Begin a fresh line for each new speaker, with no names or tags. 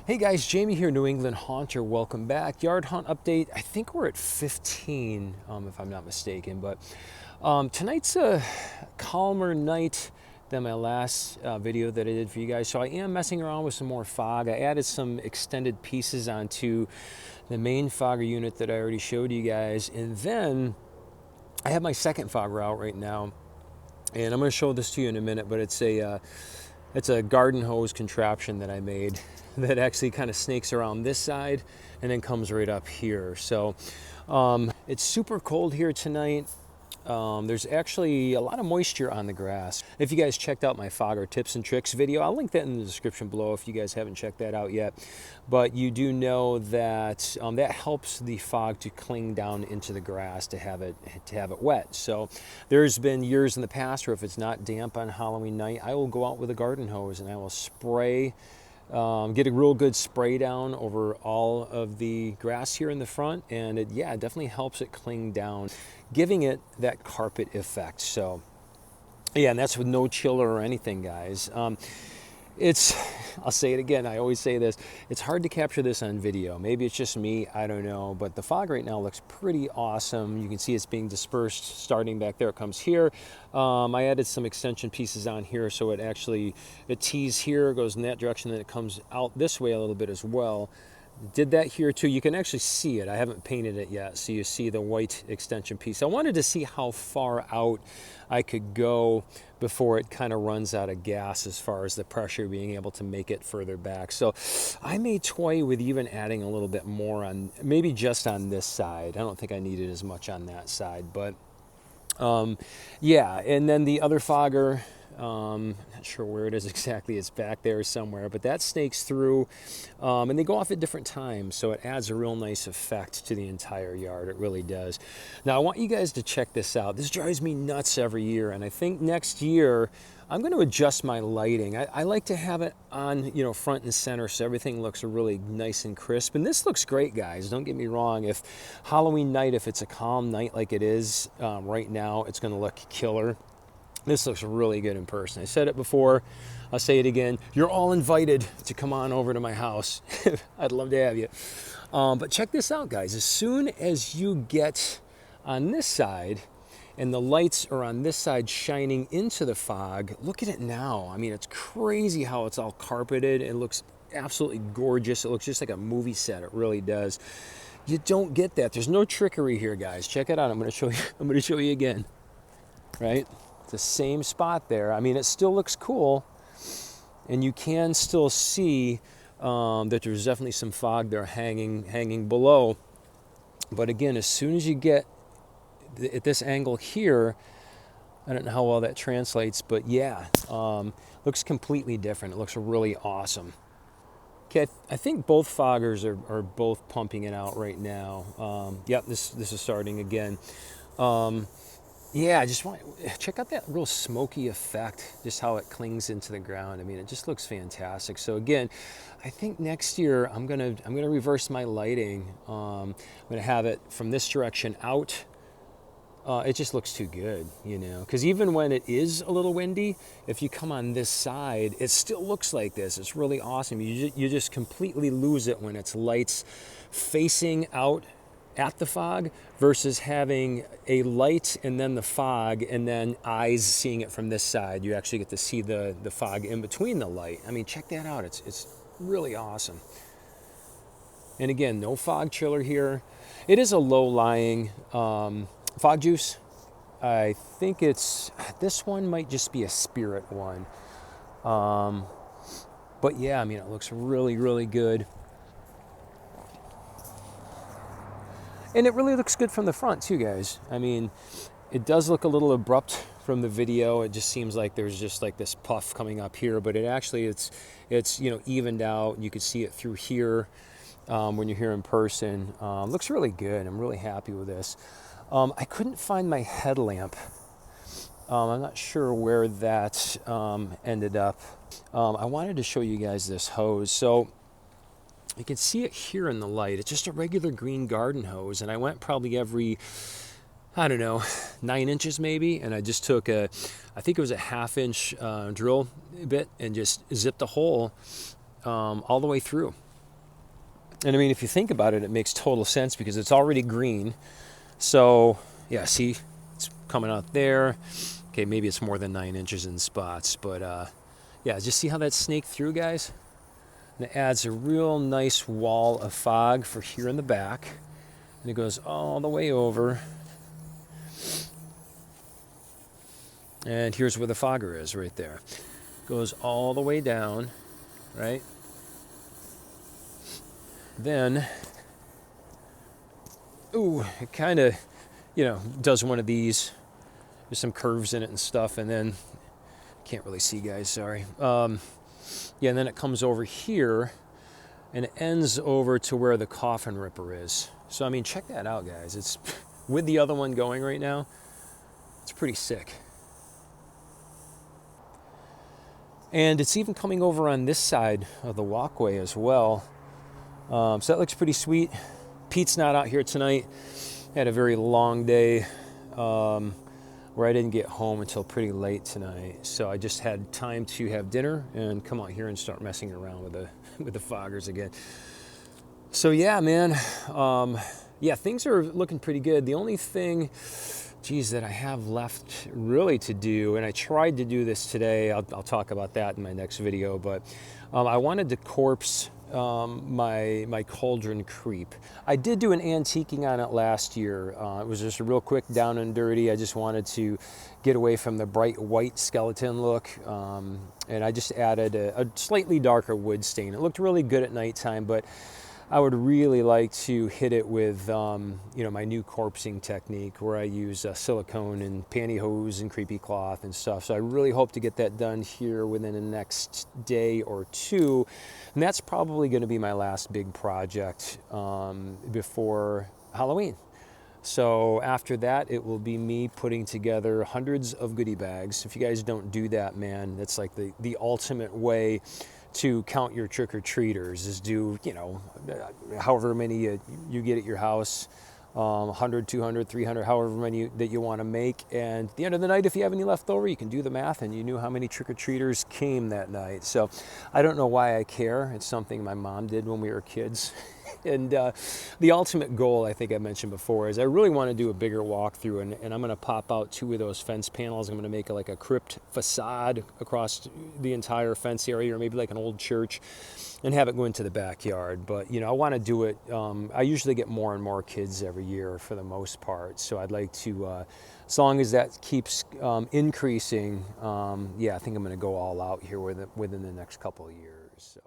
Hey guys, Jamie here, New England Haunter. Welcome back. Yard hunt update. I think we're at 15, if I'm not mistaken. But tonight's a calmer night than my last video that I did for you guys. So I am messing around with some more fog. I added some extended pieces onto the main fogger unit that I already showed you guys. And then I have my second fogger out right now. And I'm going to show this to you in a minute, but it's a garden hose contraption that I made that actually kind of snakes around this side and then comes right up here. So it's super cold here tonight. There's actually a lot of moisture on the grass. If you guys checked out my fogger tips and tricks video, I'll link that in the description below if you guys haven't checked that out yet. But you do know that that helps the fog to cling down into the grass to have it wet. So there's been years in the past where if it's not damp on Halloween night, I will go out with a garden hose and I will spray, get a real good spray down over all of the grass here in the front, and it definitely helps it cling down, giving it that carpet effect. So yeah, and that's with no chiller or anything, guys. I'll say it again, I always say this, it's hard to capture this on video. Maybe it's just me, I don't know, but the fog right now looks pretty awesome. You can see it's being dispersed starting back there. It comes here. I added some extension pieces on here so it tees here, goes in that direction, then it comes out this way a little bit as well. Did that here too. You can actually see it. I haven't painted it yet, so you see the white extension piece. I wanted to see how far out I could go before it kind of runs out of gas as far as the pressure, being able to make it further back. So I may toy with even adding a little bit more on, maybe just on this side. I don't think I needed as much on that side, but yeah. And then the other fogger, not sure where it is exactly, it's back there somewhere, but that snakes through, and they go off at different times, so it adds a real nice effect to the entire yard. It really does. Now I want you guys to check this out. This drives me nuts every year, and I think next year I'm going to adjust my lighting. I like to have it on, front and center, so everything looks really nice and crisp. And this looks great, guys. Don't get me wrong. If Halloween night, if it's a calm night like it is right now, it's going to look killer. This looks really good in person. I said it before, I'll say it again. You're all invited to come on over to my house. I'd love to have you. But check this out, guys. As soon as you get on this side and the lights are on this side shining into the fog, look at it now. I mean, it's crazy how it's all carpeted. It looks absolutely gorgeous. It looks just like a movie set. It really does. You don't get that. There's no trickery here, guys. Check it out. I'm going to show you. I'm going to show you again. Right? The same spot there. I mean, it still looks cool, and you can still see that there's definitely some fog there hanging below. But again, as soon as you get at this angle here, I don't know how well that translates, but yeah, looks completely different. It looks really awesome. Okay, I think both foggers are both pumping it out right now. Yep, this is starting again. Yeah, I just want check out that real smoky effect, just how it clings into the ground. I mean, it just looks fantastic. So again, I think next year I'm gonna reverse my lighting. I'm gonna have it from this direction out. It just looks too good, because even when it is a little windy, if you come on this side, it still looks like this. It's really awesome. You just completely lose it when it's lights facing out at the fog versus having a light and then the fog and then eyes seeing it from this side. You actually get to see the fog in between the light. I mean, check that out. It's really awesome. And again, no fog chiller here. It is a low-lying fog juice. I think this one might just be a spirit one. But yeah, I mean, it looks really, really good. And it really looks good from the front too, guys. I mean, it does look a little abrupt from the video. It just seems like there's just like this puff coming up here, but it's evened out. You can see it through here when you're here in person. Looks really good. I'm really happy with this. I couldn't find my headlamp. I'm not sure where that ended up. I wanted to show you guys this hose. So you can see it here in the light. It's just a regular green garden hose, and I went probably every, I don't know, 9 inches maybe, and I just took I think it was a 1/2 inch drill bit and just zipped a hole all the way through. And I mean, if you think about it, it makes total sense because it's already green. So yeah, see, it's coming out there. Okay, maybe it's more than 9 inches in spots, but yeah, just see how that snaked through, guys? And it adds a real nice wall of fog for here in the back. And it goes all the way over. And here's where the fogger is right there. Goes all the way down, right? Then, ooh, it kind of, you know, does one of these. There's some curves in it and stuff, and then, can't really see, guys, sorry. Yeah, and then it comes over here, and it ends over to where the coffin ripper is. So, I mean, check that out, guys. It's, with the other one going right now, it's pretty sick. And it's even coming over on this side of the walkway as well. So that looks pretty sweet. Pete's not out here tonight. Had a very long day where I didn't get home until pretty late tonight. So I just had time to have dinner and come out here and start messing around with the foggers again. So yeah, man. Yeah, things are looking pretty good. The only thing, geez, that I have left really to do, and I tried to do this today, I'll talk about that in my next video, but I wanted to corpse my cauldron creep. I did do an antiquing on it last year. It was just a real quick down and dirty. I just wanted to get away from the bright white skeleton look, and I just added a slightly darker wood stain. It looked really good at nighttime, but I would really like to hit it with, you know, my new corpsing technique where I use silicone and pantyhose and creepy cloth and stuff. So I really hope to get that done here within the next day or two. And that's probably going to be my last big project before Halloween. So after that, it will be me putting together hundreds of goodie bags. If you guys don't do that, man, that's like the ultimate way to count your trick-or-treaters, is do, you know, however many you get at your house, 100, 200, 300, however many that you want to make. And at the end of the night, if you have any left over, you can do the math and you knew how many trick-or-treaters came that night. So I don't know why I care. It's something my mom did when we were kids. And the ultimate goal, I think I mentioned before, is I really want to do a bigger walkthrough, and I'm going to pop out 2 of those fence panels. I'm going to make like a crypt facade across the entire fence area, or maybe like an old church, and have it go into the backyard. But, you know, I want to do it. I usually get more and more kids every year for the most part, so I'd like to, as long as that keeps increasing, yeah, I think I'm going to go all out here within the next couple of years. So.